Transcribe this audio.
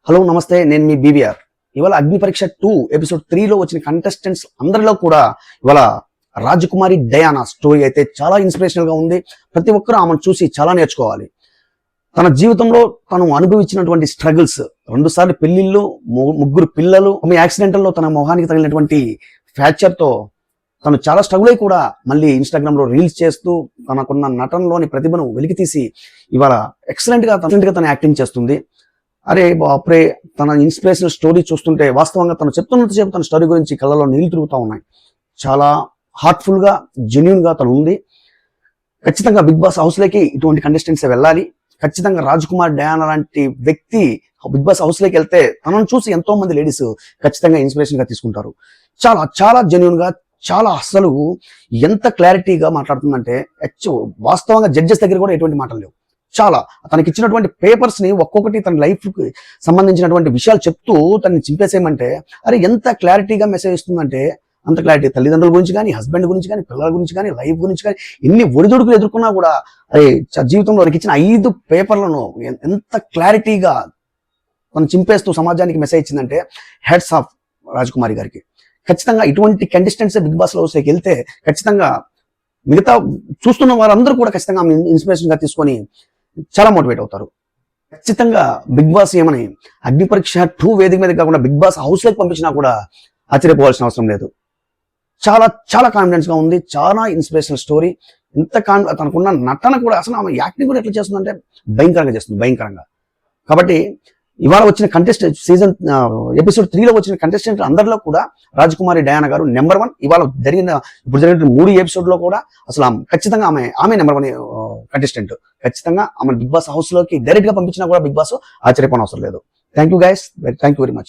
Hello నమస్తే, నేను మీ BVR. ఇవాళ అగ్ని పరీక్ష 2 ఎపిసోడ్ 3లో వచ్చిన కంటెస్టెంట్స్ అందరిలో కూడా ఇవాళ రాజకుమారి డయానా స్టోరీ అయితే చాలా ఇన్స్పిరేషనల్ గా ఉంది. ప్రతి ఒక్కరూ ఆమెను చూసి చాలా నేర్చుకోవాలి. తన జీవితంలో తను అనుభవించినటువంటి స్ట్రగుల్స్, 2 సార్లు పెళ్లిళ్ళు, 3 పిల్లలు, ఆమె యాక్సిడెంటల్లో తన మొహానికి తగిలినటువంటి ఫ్రాక్చర్ తో తను చాలా స్ట్రగుల్ అయి కూడా మళ్ళీ ఇన్స్టాగ్రామ్ లో రీల్స్ చేస్తూ తనకున్న నటనలోని ప్రతిభను వెలికితీసి ఇవాళ ఎక్సలెంట్ గా తను యాక్టింగ్ చేస్తుంది. అరే బాప్రే, తన ఇన్స్పిరేషనల్ స్టోరీ చూస్తుంటే వాస్తవంగా తను చెప్తున్నంతసేపు తన స్టోరీ గురించి కళ్ళలో నీళ్లు తిరుగుతూ ఉన్నాయి. చాలా హార్ట్ఫుల్ గా, జెన్యున్ గా తను ఉంది. ఖచ్చితంగా బిగ్ బాస్ హౌస్ లోకి ఇటువంటి కంటెస్టెంట్స్ వెళ్ళాలి. ఖచ్చితంగా రాజకుమార్ డయానా లాంటి వ్యక్తి బిగ్ బాస్ హౌస్ లోకి వెళ్తే తనను చూసి ఎంతో మంది లేడీస్ ఖచ్చితంగా ఇన్స్పిరేషన్ గా తీసుకుంటారు. చాలా చాలా జెన్యున్ గా, చాలా అసలు ఎంత క్లారిటీగా మాట్లాడుతుందంటే వాస్తవంగా జడ్జెస్ దగ్గర కూడా ఎటువంటి మాటలు లేవు. చాలా తనకి ఇచ్చినటువంటి పేపర్స్ ని ఒక్కొక్కటి తన లైఫ్ కి సంబంధించినటువంటి విషయాలు చెప్తూ తనని చింపేసేయమంటే అరే ఎంత క్లారిటీగా మెసేజ్ ఇస్తుందంటే అంత క్లారిటీ. తల్లిదండ్రుల గురించి కానీ, హస్బెండ్ గురించి కానీ, పిల్లల గురించి కానీ, లైఫ్ గురించి కానీ ఎన్ని ఒడిదుడుకులు ఎదుర్కొన్నా కూడా అరే జీవితంలో తనకి ఇచ్చిన 5 పేపర్లను ఎంత క్లారిటీగా తను చింపేస్తూ సమాజానికి మెసేజ్ ఇచ్చిందంటే హెడ్స్ ఆఫ్ రాజకుమారి గారికి. ఖచ్చితంగా ఇటువంటి కంటెస్టెంట్స్ బిగ్ బాస్ హౌస్లోకి వెళ్తే ఖచ్చితంగా మిగతా చూస్తున్న వారందరూ కూడా ఖచ్చితంగా ఇన్స్పిరేషన్ గా తీసుకొని చాలా మోటివేట్ అవుతారు. ఖచ్చితంగా బిగ్ బాస్ ఏమని అగ్ని పరీక్ష 2 వేదిక మీద కాకుండా బిగ్ బాస్ హౌస్ లోకి పంపించినా కూడా ఆశ్చర్యపోవాల్సిన అవసరం లేదు. చాలా చాలా కాన్ఫిడెన్స్ గా ఉంది. చాలా ఇన్స్పిరేషనల్ స్టోరీ. తనకున్న నటన కూడా, అసలు ఆమె యాక్టింగ్ కూడా ఎట్లా చేస్తుందంటే భయంకరంగా చేస్తుంది, భయంకరంగా. కాబట్టి ఇవాళ వచ్చిన కంటెస్టెంట్ ఎపిసోడ్ 3లో వచ్చిన కంటెస్టెంట్ అందరిలో కూడా రాజకుమారి డయానా గారు నెంబర్ 1. ఇవాళ ఇప్పుడు జరిగిన 3 ఎపిసోడ్ లో కూడా అసలు ఖచ్చితంగా ఆమె నెంబర్ 1 కంటెస్టెంట్. ఖచ్చితంగా ఆమె బిగ్ బాస్ హౌస్ లోకి డైరెక్ట్ గా పంపించినా కూడా బిగ్ బాస్ ఆశ్చర్యపోనవసరం లేదు. Thank you guys, thank you very much.